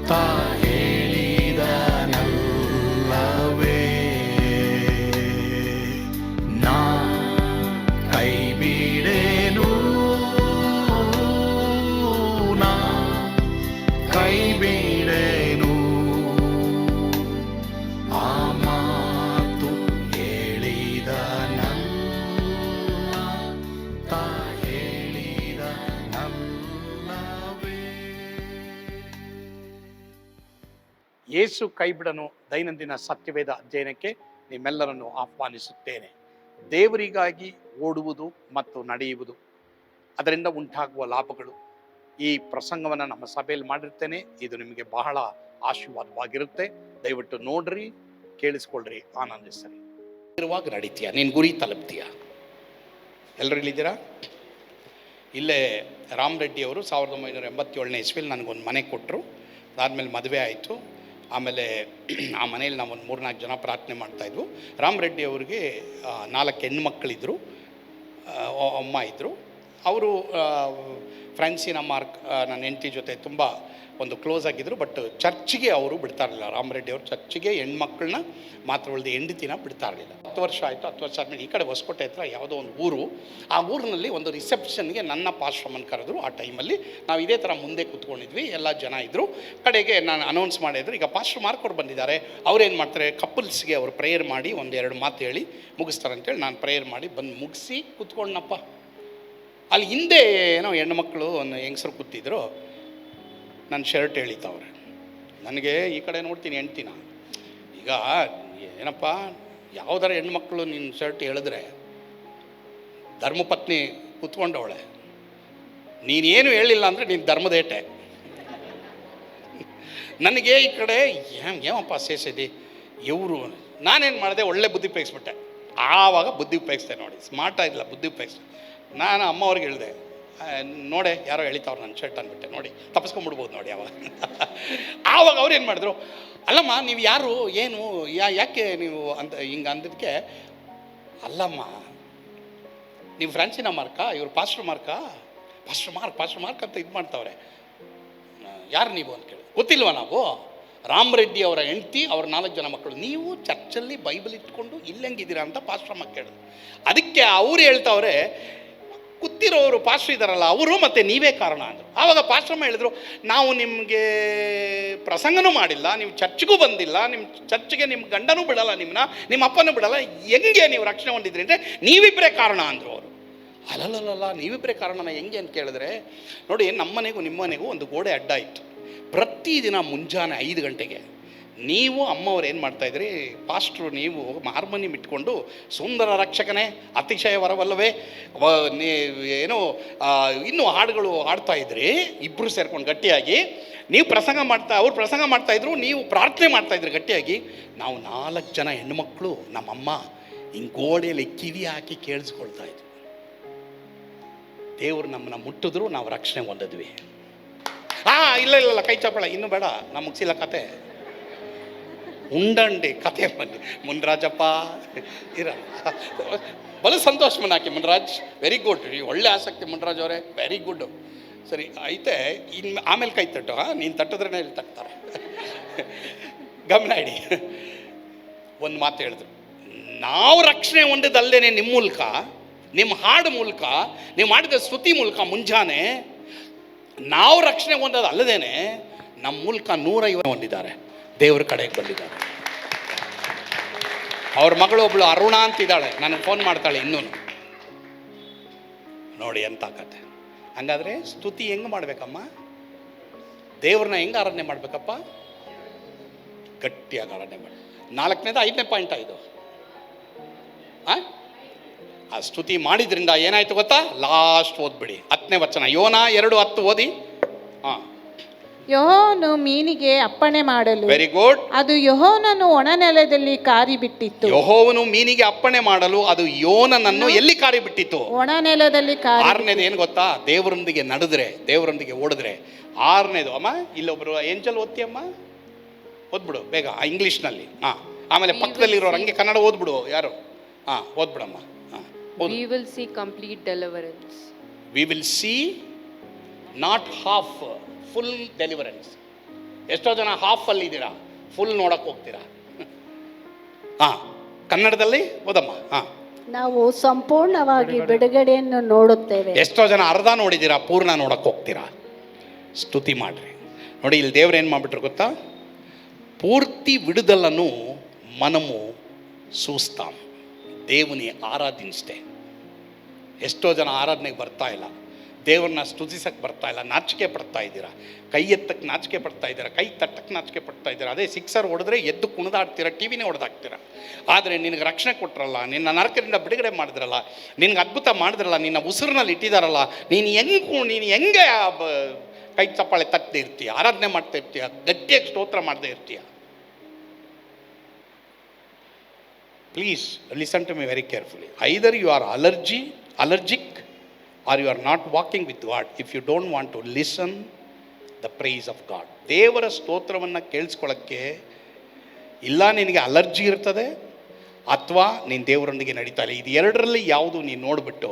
ತಾ ಹೇಳಿದನಲ್ಲವೇ, ನಾ ಕೈ ಬಿಡೆನು, ನಾ ಕೈ ಬಿಡೆನು. ಆ ಮಾತು ಹೇಳಿದನಲ್ಲ, ತಾ ಹೇಳಿದನಲ್ಲವೇ. ಯೇಸು ಕೈಬಿಡನು ದೈನಂದಿನ ಸತ್ಯವೇದ ಅಧ್ಯಯನಕ್ಕೆ ನಿಮ್ಮೆಲ್ಲರನ್ನು ಆಹ್ವಾನಿಸುತ್ತೇನೆ. ದೇವರಿಗಾಗಿ ಓಡುವುದು ಮತ್ತು ನಡೆಯುವುದು, ಅದರಿಂದ ಉಂಟಾಗುವ ಲಾಭಗಳು. ಈ ಪ್ರಸಂಗವನ್ನು ನಮ್ಮ ಸಭೆಯಲ್ಲಿ ಮಾಡಿರ್ತೇನೆ. ಇದು ನಿಮಗೆ ಬಹಳ ಆಶೀರ್ವಾದವಾಗಿರುತ್ತೆ. ದಯವಿಟ್ಟು ನೋಡ್ರಿ, ಕೇಳಿಸ್ಕೊಳ್ರಿ, ಆನಂದಿಸ್ರಿ. ಇರುವಾಗ ನಡೀತೀಯ, ನೀನು ಗುರಿ ತಲುಪ್ತೀಯ. ಎಲ್ಲರೂ ಇಲ್ಲಿದ್ದೀರಾ? ಇಲ್ಲೇ ರಾಮ್ ರೆಡ್ಡಿ ಅವರು 1987ನೇ ಇಸ್ವಿಯಲ್ಲಿ ನನಗೊಂದು ಮನೆ ಕೊಟ್ಟರು. ಅದಾದಮೇಲೆ ಮದುವೆ ಆಯಿತು. ಆಮೇಲೆ ಆ ಮನೇಲಿ ನಾವು ಒಂದು 3-4 ಜನ ಪ್ರಾರ್ಥನೆ ಮಾಡ್ತಾಯಿದ್ವು. ರಾಮ್ ರೆಡ್ಡಿ ಅವ್ರಿಗೆ 4 ಹೆಣ್ಮಕ್ಳಿದ್ರು, ಅಮ್ಮ ಇದ್ದರು. ಅವರು ಫ್ರಾನ್ಸಿನ ಮಾರ್ಕ್ ನನ್ನ ಹೆಂಡತಿ ಜೊತೆ ತುಂಬ ಒಂದು ಕ್ಲೋಸ್ ಆಗಿದ್ದರು. ಬಟ್ ಚರ್ಚಿಗೆ ಅವರು ಬಿಡ್ತಾ ಇರಲಿಲ್ಲ. ರಾಮ್ ರೆಡ್ಡಿ ಅವರು ಚರ್ಚಿಗೆ ಹೆಣ್ಮಕ್ಳನ್ನ ಮಾತ್ರ ಉಳಿದು ಹೆಂಡತಿನ ಬಿಡ್ತಾ ಇರಲಿಲ್ಲ. 10 ವರ್ಷ ಆಯಿತು. 10 ವರ್ಷ ಆದಮೇಲೆ ಈ ಕಡೆ ಹೊಸಕೋಟೆ ಹತ್ರ ಯಾವುದೋ ಒಂದು ಊರು, ಆ ಊರಿನಲ್ಲಿ ಒಂದು ರಿಸೆಪ್ಷನ್ಗೆ ನನ್ನ ಪಾಶ್ರಮನ್ ಕರೆದ್ರು. ಆ ಟೈಮಲ್ಲಿ ನಾವು ಇದೇ ಥರ ಮುಂದೆ ಕೂತ್ಕೊಂಡಿದ್ವಿ, ಎಲ್ಲ ಜನ ಇದ್ದರು. ಕಡೆಗೆ ನಾನು ಅನೌನ್ಸ್ ಮಾಡಿದ್ರು, ಈಗ ಪಾಸ್ಟರ್ ಮಾರ್ಕೋರು ಬಂದಿದ್ದಾರೆ, ಅವ್ರೇನು ಮಾಡ್ತಾರೆ, ಕಪಲ್ಸ್ಗೆ ಅವರು ಪ್ರೇಯರ್ ಮಾಡಿ 1-2 ಮಾತು ಹೇಳಿ ಮುಗಿಸ್ತಾರೆ ಅಂತೇಳಿ ನಾನು ಪ್ರೇಯರ್ ಮಾಡಿ ಬಂದು ಮುಗಿಸಿ ಕೂತ್ಕೊಂಡನಪ್ಪ. ಅಲ್ಲಿ ಹಿಂದೆ ಏನೋ ಹೆಣ್ಮಕ್ಳು ಒಂದು ಹೆಂಗಸರು ಕೂತಿದ್ರು. ನನ್ನ ಶರ್ಟ್ ಎಳಿತಾವ್ರೆ. ನನಗೆ ಈ ಕಡೆ ನೋಡ್ತೀನಿ ಹೆಂಡ್ತಿನ. ಈಗ ಏನಪ್ಪ, ಯಾವುದಾರ ಹೆಣ್ಮಕ್ಳು ನಿನ್ನ ಶರ್ಟ್ ಎಳೆದ್ರೆ ಧರ್ಮಪತ್ನಿ ಕೂತ್ಕೊಂಡವಳೆ, ನೀನೇನು ಹೇಳಿಲ್ಲ ಅಂದರೆ ನೀನು ಧರ್ಮದೇಟೆ. ನನಗೆ ಈ ಕಡೆ ಏನಪ್ಪ ಸೇಸಿದಿ ಇವರು. ನಾನೇನು ಮಾಡಿದೆ, ಒಳ್ಳೆ ಬುದ್ಧಿ ಉಪಯೋಗಿಸ್ಬಿಟ್ಟೆ. ಆವಾಗ ಬುದ್ಧಿ ಉಪಯೋಗಿಸ್ದೆ ನೋಡಿ, ಸ್ಮಾರ್ಟ್ ಆಗಿಲ್ಲ, ಬುದ್ಧಿ ಉಪಯೋಗಿಸ್ದೆ. ನಾನು ಅಮ್ಮ ಅವ್ರಿಗೆ ಹೇಳಿದೆ, ನೋಡೆ ಯಾರೋ ಎಳಿತಾವ್ರು ನನ್ನ ಶರ್ಟ್ ಅಂದ್ಬಿಟ್ಟೆ, ನೋಡಿ ತಪ್ಪಿಸ್ಕೊಂಡ್ಬಿಡ್ಬೋದು ನೋಡಿ. ಆವಾಗ ಅವ್ರು ಏನು ಮಾಡಿದ್ರು, ಅಲ್ಲಮ್ಮ ನೀವು ಯಾರು, ಏನು, ಯಾಕೆ ನೀವು ಅಂತ ಹಿಂಗೆ ಅಂದಿದ್ದಕ್ಕೆ, ಅಲ್ಲಮ್ಮ ನೀವು ಫ್ರಾನ್ಸಿನ ಮಾರ್ಕಾ, ಇವರು ಪಾಸ್ಟರ್ ಮಾರ್ಕಾ, ಪಾಸ್ಟರ್ ಮಾರ್ಕ್ ಅಂತ ಇದು ಮಾಡ್ತಾವ್ರೆ. ಯಾರು ನೀವು ಅಂತ ಕೇಳಿ, ಗೊತ್ತಿಲ್ವ ನಾವು ರಾಮ್ ರೆಡ್ಡಿ ಅವರ ಹೆಂಡ್ತಿ, ಅವ್ರ 4 ಜನ ಮಕ್ಕಳು. ನೀವು ಚರ್ಚಲ್ಲಿ ಬೈಬಲ್ ಇಟ್ಕೊಂಡು ಇಲ್ಲಂಗಿದ್ದೀರಾ ಅಂತ ಪಾಸ್ಟರ್ ಅಮ್ಮ ಕೇಳಿದ್ರು. ಅದಕ್ಕೆ ಅವ್ರು ಹೇಳ್ತಾವ್ರೆ, ಕೂತಿರೋರು ಪಾಸ್ಟರ್ ಇದ್ದಾರಲ್ಲ ಅವರು ಮತ್ತು ನೀವೇ ಕಾರಣ ಅಂದರು. ಆವಾಗ ಪಾಸ್ಟರ್ಮ್ಮ ಹೇಳಿದ್ರು, ನಾವು ನಿಮಗೆ ಪ್ರಸಂಗನೂ ಮಾಡಿಲ್ಲ, ನೀವು ಚರ್ಚ್ಗೂ ಬಂದಿಲ್ಲ, ನಿಮ್ಮ ಚರ್ಚ್ಗೆ ನಿಮ್ಮ ಗಂಡನೂ ಬಿಡಲ್ಲ, ನಿಮ್ಮ ಅಪ್ಪನೂ ಬಿಡಲ್ಲ, ಹೆಂಗೆ ನೀವು ರಕ್ಷಣೆ ಹೊಂದಿದ್ರಿ ಅಂದರೆ ನೀವಿಬ್ಬರೇ ಕಾರಣ ಅಂದರು ಅವರು. ಅಲ್ಲಲ್ಲ ನೀವಿಬ್ಬರೇ ಕಾರಣನ ಹೆಂಗೆ ಅಂತ ಕೇಳಿದ್ರೆ, ನೋಡಿ ನಮ್ಮ ಮನೆಗೂ ನಿಮ್ಮ ಮನೆಗೂ ಒಂದು ಗೋಡೆ ಅಡ್ಡ ಇತ್ತು. ಪ್ರತಿದಿನ ಮುಂಜಾನೆ 5 ಗಂಟೆಗೆ ನೀವು ಅಮ್ಮವ್ರು ಏನು ಮಾಡ್ತಾಯಿದ್ರಿ, ಪಾಸ್ಟ್ರು ನೀವು ಹಾರ್ಮೋನಿಯಂ ಇಟ್ಕೊಂಡು ಸುಂದರ ರಕ್ಷಕನೇ ಅತಿಶಯ ವರವಲ್ಲವೇ ಏನೋ ಇನ್ನೂ ಹಾಡುಗಳು ಹಾಡ್ತಾಯಿದ್ರಿ, ಇಬ್ಬರು ಸೇರ್ಕೊಂಡು ಗಟ್ಟಿಯಾಗಿ. ನೀವು ಅವ್ರು ಪ್ರಸಂಗ ಮಾಡ್ತಾಯಿದ್ರು, ನೀವು ಪ್ರಾರ್ಥನೆ ಮಾಡ್ತಾಯಿದ್ರಿ ಗಟ್ಟಿಯಾಗಿ. ನಾವು 4 ಜನ ಹೆಣ್ಣುಮಕ್ಕಳು ನಮ್ಮಮ್ಮ ಹಿಂಗೆ ಗೋಡೆಯಲ್ಲಿ ಕಿವಿ ಹಾಕಿ ಕೇಳಿಸ್ಕೊಳ್ತಾಯಿದ್ವಿ. ದೇವರು ನಮ್ಮನ್ನ ಮುಟ್ಟಿದ್ರು, ನಾವು ರಕ್ಷಣೆ ಹೊಂದಿದ್ವಿ. ಇಲ್ಲ ಕೈ ಚಪ್ಪಳ ಇನ್ನೂ ಬೇಡ, ನಾ ಮುಗಿಸಿಲ್ಲ ಕತೆ. ಉಂಡಂಡಿ ಕತೆ ಬನ್ನಿ ಮುನ್ರಾಜಪ್ಪ ಇರ ಬಲು ಸಂತೋಷ ಮನಾಕಿ ಮುನ್ರಾಜ್, ವೆರಿ ಗುಡ್, ಒಳ್ಳೆ ಆಸಕ್ತಿ ಮುನ್ರಾಜ್ ಅವರೇ, ವೆರಿ ಗುಡ್. ಸರಿ ಐತೆ, ಇನ್ನು ಆಮೇಲೆ ಕೈ ತಟ್ಟು, ನೀನು ತಟ್ಟಿದ್ರೇ ಇಲ್ಲಿ ತಟ್ತಾರೆ. ಗಮನ ಇಡಿ. ಒಂದು ಮಾತು ಹೇಳಿದ್ರು, ನಾವು ರಕ್ಷಣೆ ಹೊಂದಿದ್ದಲ್ಲದೇನೆ ನಿಮ್ಮ ಮೂಲಕ, ನಿಮ್ಮ ಹಾಡು ಮೂಲಕ, ನೀವು ಮಾಡಿದ ಸ್ತುತಿ ಮೂಲಕ ಮುಂಜಾನೆ ನಾವು ರಕ್ಷಣೆ ಹೊಂದೋದು ಅಲ್ಲದೇನೆ ನಮ್ಮ ಮೂಲಕ 150 ಹೊಂದಿದ್ದಾರೆ, ದೇವ್ರ ಕಡೆಗೆ ಬಂದಿದ್ದಾರೆ. ಅವ್ರ ಮಗಳು ಒಬ್ಳು ಅರುಣ ಅಂತಿದ್ದಾಳೆ, ನನಗೆ ಫೋನ್ ಮಾಡ್ತಾಳೆ ಇನ್ನೂ. ನೋಡಿ ಎಂತ ಕತೆ. ಹಂಗಾದ್ರೆ ಸ್ತುತಿ ಹೆಂಗೆ ಮಾಡ್ಬೇಕಮ್ಮ, ದೇವ್ರನ್ನ ಹೆಂಗೆ ಆರಾಧನೆ ಮಾಡ್ಬೇಕಪ್ಪ, ಗಟ್ಟಿಯಾಗಿ ಆರಾಧನೆ ಮಾಡಿ. 4ನೇದು 5ನೇ ಪಾಯಿಂಟ್ ಇದು. ಆ ಸ್ತುತಿ ಮಾಡಿದ್ರಿಂದ ಏನಾಯ್ತು ಗೊತ್ತಾ, ಲಾಸ್ಟ್ ಓದ್ಬಿಡಿ 10ನೇ ವಚನ, ಯೋನಾ 2:10 ಓದಿ. ಯೆಹೋವನು ಮೀನಿಗೆ ಅಪ್ಪಣೆ ಮಾಡಲು, ವೆರಿ ಗುಡ್, ಅದು ಯೆಹೋವನನ್ನು ಒಣನೆಲದಲ್ಲಿ ಕಾರಿ ಬಿಟ್ಟಿತ್ತು. ಯೆಹೋವನು ಮೀನಿಗೆ ಅಪ್ಪಣೆ ಮಾಡಲು ಅದು ಯೋನನನ್ನು ಎಲ್ಲಿ ಕಾರಿ ಬಿಟ್ಟಿತ್ತು, ಒಣನೆಲದಲ್ಲಿ ಕಾರಿ. 6ನೇದು ಏನು ಗೊತ್ತಾ, ದೇವರೊಂದಿಗೆ ನಡೆದ್ರೆ, ದೇವರೊಂದಿಗೆ ಓಡಿದ್ರೆ. 6ನೇದು ಅಮ್ಮ, ಇಲ್ಲೊಬ್ರು ಏಂಜಲ್ ಓದ್ತಿಯಮ್ಮ, ಓದ್ಬಿಡು ಬೇಗ ಇಂಗ್ಲೀಷ್ನಲ್ಲಿ. ಆಮೇಲೆ ಪಕ್ಕದಲ್ಲಿರೋರು ಹಂಗೆ ಕನ್ನಡ ಓದ್ಬಿಡು. ಯಾರು ಓದ್ಬಿಡಮ್ಮ. We will see complete deliverance. We will see not half, full deliverance. ಎಷ್ಟೋ ಜನ ಹಾಫಲ್ಲಿದ್ದೀರಾ, ಫುಲ್ ನೋಡಕ್ಕೆ ಹೋಗ್ತೀರಾ. ಹಾಂ, ಕನ್ನಡದಲ್ಲಿ ಓದಮ್ಮ. ಹಾಂ, ನಾವು ಸಂಪೂರ್ಣವಾಗಿ ಬಿಡುಗಡೆಯನ್ನು ನೋಡುತ್ತೇವೆ. ಎಷ್ಟೋ ಜನ ಅರ್ಧ ನೋಡಿದ್ದೀರಾ, ಪೂರ್ಣ ನೋಡಕ್ಕೆ ಹೋಗ್ತೀರಾ. ಸ್ತುತಿ ಮಾಡ್ರಿ. ನೋಡಿ, ಇಲ್ಲಿ ದೇವ್ರು ಏನು ಮಾಡಿಬಿಟ್ರು ಗೊತ್ತಾ? పూర్తి విడుదలను మనము చూస్తాం దేవుని ఆరాధిస్తే. ಎಷ್ಟೋ ಜನ ಆರಾಧನೆಗೆ ಬರ್ತಾ ಇಲ್ಲ, ದೇವ್ರನ್ನ ಸ್ತುತಿಸಕ್ಕೆ ಬರ್ತಾ ಇಲ್ಲ, ನಾಚಿಕೆ ಪಡ್ತಾ ಇದ್ದೀರಾ, ಕೈ ಎತ್ತಕ್ಕೆ ನಾಚಿಕೆ ಪಡ್ತಾ ಇದ್ದೀರಾ, ಕೈ ತಟ್ಟಕ್ಕೆ ನಾಚಿಕೆ ಪಡ್ತಾ ಇದ್ದೀರಾ. ಅದೇ ಸಿಕ್ಸರ್ ಹೊಡೆದ್ರೆ ಎದ್ದು ಕುಣಿದಾಡ್ತೀರಾ, ಟಿ ವಿನೇ ಹೊಡೆದಾಕ್ತೀರಾ. ಆದರೆ ನಿನಗೆ ರಕ್ಷಣೆ ಕೊಟ್ಟರಲ್ಲ, ನಿನ್ನ ನರಕದಿಂದ ಬಿಡುಗಡೆ ಮಾಡಿದ್ರಲ್ಲ, ನಿನಗೆ ಅದ್ಭುತ ಮಾಡಿದ್ರಲ್ಲ, ನಿನ್ನ ಉಸಿರಿನಲ್ಲಿ ಇಟ್ಟಿದ್ದಾರಲ್ಲ, ನೀನು ಹೆಂಗೆ ಕೈ ಚಪ್ಪಾಳೆ ತಟ್ಟದೆ ಇರ್ತೀಯ, ಆರಾಧನೆ ಮಾಡ್ತಾ ಇರ್ತೀಯ, ಗಟ್ಟಿಯಾಗಿ ಸ್ತೋತ್ರ ಮಾಡದೇ ಇರ್ತೀಯ. Please listen to me very carefully. Either you are allergic or you are not walking with God if you don't want to listen the praise of God. ದೇವರ ಸ್ತೋತ್ರವನ್ನು ಕೇಳಿಸ್ಕೊಳ್ಳೋಕ್ಕೆ ಇಲ್ಲ ನಿನಗೆ ಅಲರ್ಜಿ ಇರ್ತದೆ, ಅಥವಾ ನೀನು ದೇವರೊಂದಿಗೆ ನಡೀತಾ ಇಲ್ಲ. ಇದು ಎರಡರಲ್ಲಿ ಯಾವುದು ನೀನು ನೋಡಿಬಿಟ್ಟು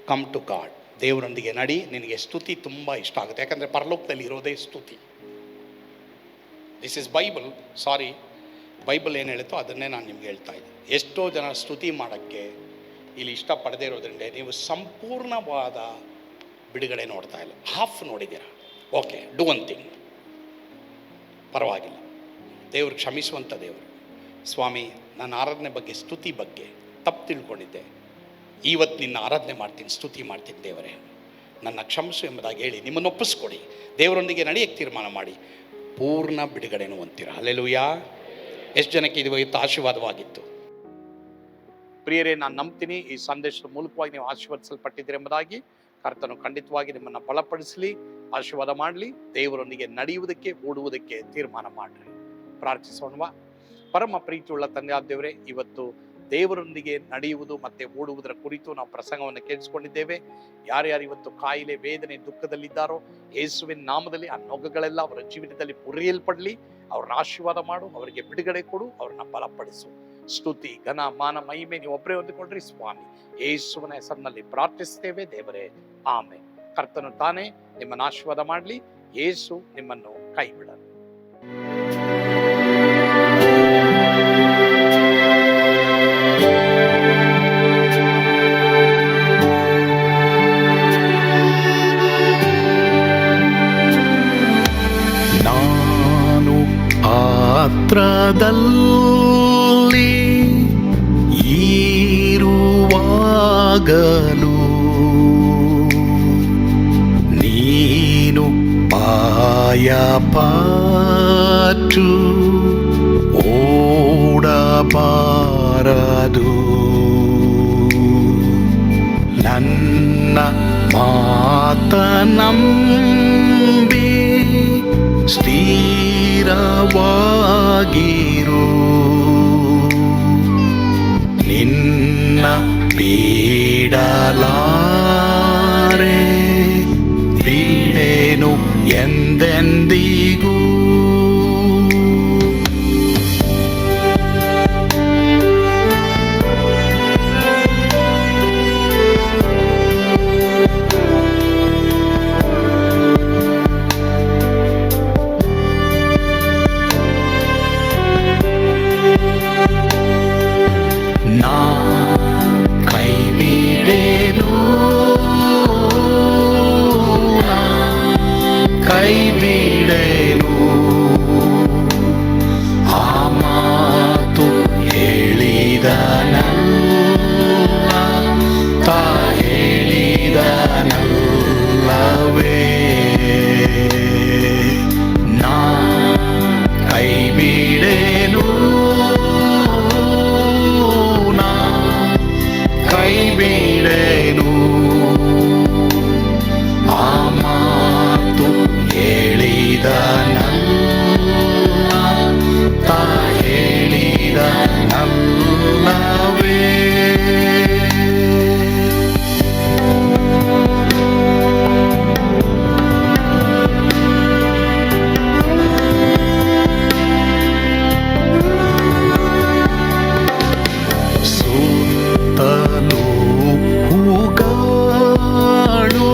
ಕಮ್ ಟು ಗಾಡ್, ದೇವರೊಂದಿಗೆ ನಡಿ. ನಿನಗೆ ಸ್ತುತಿ ತುಂಬ ಇಷ್ಟ ಆಗುತ್ತೆ, ಯಾಕಂದರೆ ಪರಲೋಕದಲ್ಲಿ ಇರೋದೇ ಸ್ತುತಿ. This is Bible. Sorry, Bible ಏನು ಹೇಳುತ್ತೋ ಅದನ್ನೇ ನಾನು ನಿಮ್ಗೆ ಹೇಳ್ತಾ ಇದ್ದೀನಿ. ಎಷ್ಟೋ ಜನ ಸ್ತುತಿ ಮಾಡೋಕ್ಕೆ ಇಲ್ಲಿ ಇಷ್ಟಪಡದೇ ಇರೋದ್ರಿಂದ ನೀವು ಸಂಪೂರ್ಣವಾದ ಬಿಡುಗಡೆ ನೋಡ್ತಾ ಇಲ್ಲ, ಹಾಫ್ ನೋಡಿದ್ದೀರಾ. ಓಕೆ, ಡೂ ಒನ್ ಥಿಂಗ್, ಪರವಾಗಿಲ್ಲ, ದೇವರು ಕ್ಷಮಿಸುವಂಥ ದೇವರು. ಸ್ವಾಮಿ, ನನ್ನ ಆರಾಧನೆ ಬಗ್ಗೆ, ಸ್ತುತಿ ಬಗ್ಗೆ ತಪ್ಪು ತಿಳ್ಕೊಂಡಿದ್ದೆ, ಇವತ್ತು ನಿನ್ನ ಆರಾಧನೆ ಮಾಡ್ತೀನಿ, ಸ್ತುತಿ ಮಾಡ್ತೀನಿ ದೇವರೇ, ನನ್ನ ಕ್ಷಮಿಸು ಎಂಬುದಾಗಿ ಹೇಳಿ ನಿಮ್ಮನ್ನು ಒಪ್ಪಿಸ್ಕೊಡಿ. ದೇವರೊಂದಿಗೆ ನಡೆಯಕ್ಕೆ ತೀರ್ಮಾನ ಮಾಡಿ ಪೂರ್ಣ ಬಿಡುಗಡೆನೂ ಅಂತೀರ. ಹಲ್ಲೆಲೂಯಾ. ಎಷ್ಟು ಜನಕ್ಕೆ ಇದು ಇವತ್ತು ಆಶೀರ್ವಾದವಾಗಿತ್ತು? ಪ್ರಿಯರೇ, ನಾನು ನಂಬ್ತೀನಿ ಈ ಸಂದೇಶದ ಮೂಲಕವಾಗಿ ನೀವು ಆಶೀರ್ವದಿಸಲ್ಪಟ್ಟಿದ್ದೀರಿ ಎಂಬುದಾಗಿ. ಕರ್ತನು ಖಂಡಿತವಾಗಿ ನಿಮ್ಮನ್ನು ಬಲಪಡಿಸಲಿ, ಆಶೀರ್ವಾದ ಮಾಡಲಿ. ದೇವರೊಂದಿಗೆ ನಡೆಯುವುದಕ್ಕೆ, ಓಡುವುದಕ್ಕೆ ತೀರ್ಮಾನ ಮಾಡಿರಿ. ಪ್ರಾರ್ಥಿಸೋಣವಾ? ಪರಮ ಪ್ರೀತಿಯುಳ್ಳ ತಂದೆಯಾದ ದೇವರೇ, ಇವತ್ತು ದೇವರೊಂದಿಗೆ ನಡೆಯುವುದು ಮತ್ತು ಓಡುವುದರ ಕುರಿತು ನಾವು ಪ್ರಸಂಗವನ್ನು ಕೇಳಿಸ್ಕೊಂಡಿದ್ದೇವೆ. ಯಾರ್ಯಾರು ಇವತ್ತು ಕಾಯಿಲೆ, ವೇದನೆ, ದುಃಖದಲ್ಲಿದ್ದಾರೋ ಯೇಸುವಿನ ನಾಮದಲ್ಲಿ ಆ ನೊಗಗಳೆಲ್ಲ ಅವರ ಜೀವಿತದಲ್ಲಿ ಮುರಿಯಲ್ಪಡಲಿ. ಅವ್ರನ್ನ ಆಶೀರ್ವಾದ ಮಾಡು, ಅವರಿಗೆ ಬಿಡುಗಡೆ ಕೊಡು, ಅವ್ರನ್ನ ಬಲಪಡಿಸು. ಸ್ತುತಿ, ಘನ, ಮಾನ, ಮಹಿಮೆ ನೀವು ಒಬ್ಬರೇ ಹೊಂದಿಕೊಂಡ್ರಿ ಸ್ವಾಮಿ. ಯೇಸುವಿನ ಹೆಸರಿನಲ್ಲಿ ಪ್ರಾರ್ಥಿಸ್ತೇವೆ ದೇವರೇ, ಆಮೆನ್. ಕರ್ತನು ತಾನೇ ನಿಮ್ಮನ್ನು ಆಶೀರ್ವಾದ ಮಾಡಲಿ. ಯೇಸು ನಿಮ್ಮನ್ನು ಕೈ ಬಿಡಲು. ನಾನು ಪಾತ್ರದಲ್ಲಿ ಇರುವಾಗಲೂ ನೀನು ಪಾಯಪಾಟು ಓಡಬಾರದು. ನನ್ನ ಮಾತನಂಬಿ ಸ್ಥಿರವಾಗಿರು. ನಿನ್ನ ಬಿಡಲಾರೆ, ಬಿಡೆನು ಎಂದೆಂದಿಗೂ. ನಾ ಕೈ ಬಿಡೆನು, ಕೈ ಬಿಡೆನು. ಆ ಮಾತು ಹೇಳಿದನಲ್ಲ, ತಾ ಹೇಳಿದನಲ್ಲವೇ. ನಾ ಕೈ ಬಿಡೆನು, ಕೈ ಬಿಡೆನು. ಆ ಮಾತು ಹೇಳಿದನಲ್ಲ, ತಾ ಹೇಳಿದನಲ್ಲವೇ. ಸುತ್ತಲೂ ಹೂಗಳು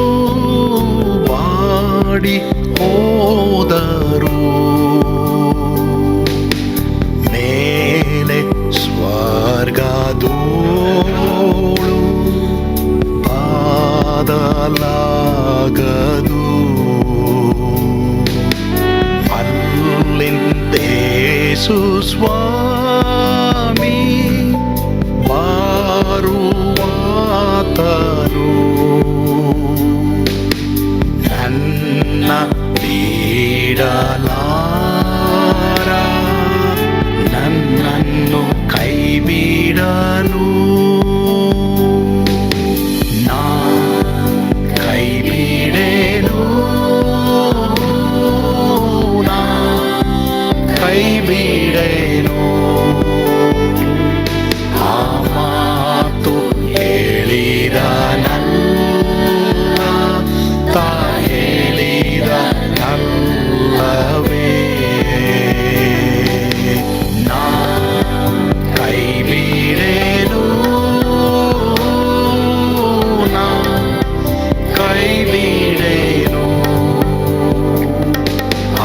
ಬಾಡಿ ಹೋದರು, ಯೇಸು ಸ್ವಾಮಿ ಬಾರುವಾತನು ನನ್ನ ಬಿಡಲಾರ ನನ್ನನ್ನು ಕೈ ಬಿಡನು ನಾ ಕೈ ಬಿಡೆನು ನಾ ಕೈ ಬಿಡೆನು ಆ ಮಾತು ಹೇಳಿದನಲ್ಲ ತಾ ಹೇಳಿದನಲ್ಲವೇ ನಾ ಕೈ ಬಿಡೆನು ನಾ ಕೈ ಬಿಡೆನು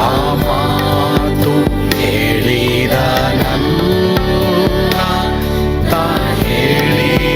ಆ ಮಾತು ಹೇಳಿದನಲ್ಲ ತಾ ಹೇಳಿದನಲ್ಲವೇ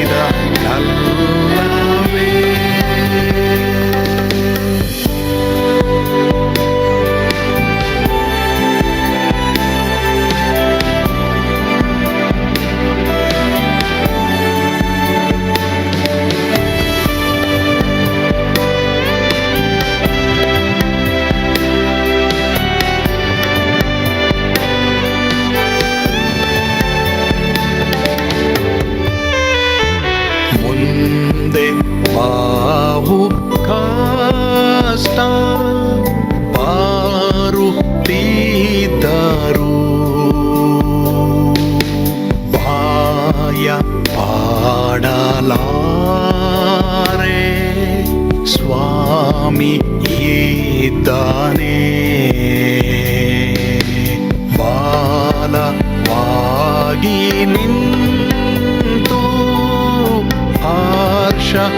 ಮುಂದೆ ಬಾವು ಕಷ್ಟ ಬಾರುತ್ತಿದ್ದರು ಭಯ ಪಾಡಲಾರೆ ಸ್ವಾಮಿ ಇದ್ದಾನೆ ಬಾಲವಾಗಿ ನಿಂತು ಹರ್ಷಗೊಳ್ಳುವೆ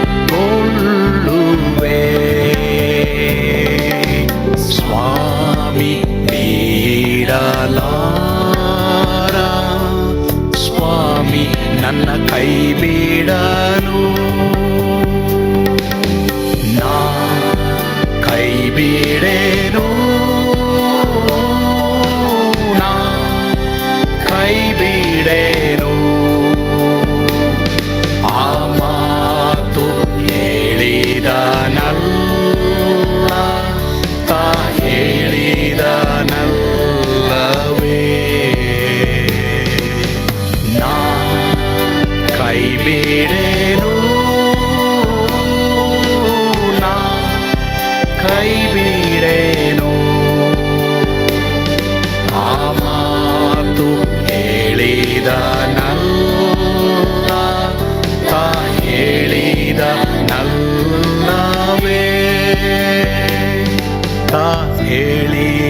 ಸ್ವಾಮಿ ಬಿಡಲಾರ ಸ್ವಾಮಿ ನನ್ನ ಕೈ ಬಿಡನು ನಾ ಕೈ ಬಿಡೆನು ನಾ ಕೈ ಬಿಡೆನು ಆ ಮಾತು ಹೇಳಿದನಲ್ಲ ತಾ ಹೇಳಿದನಲ್ಲವೇ ನಾ ಕೈ ಬಿಡೆನು ನಾ ಕೈ ಬಿಡೆನು ಆ ಮಾತು ಹೇಳಿದನಲ್ಲ ತಾ ಹೇಳಿದನಲ್ಲವೇ ತಾ ಹೇಳಿದನಲ್ಲವೇ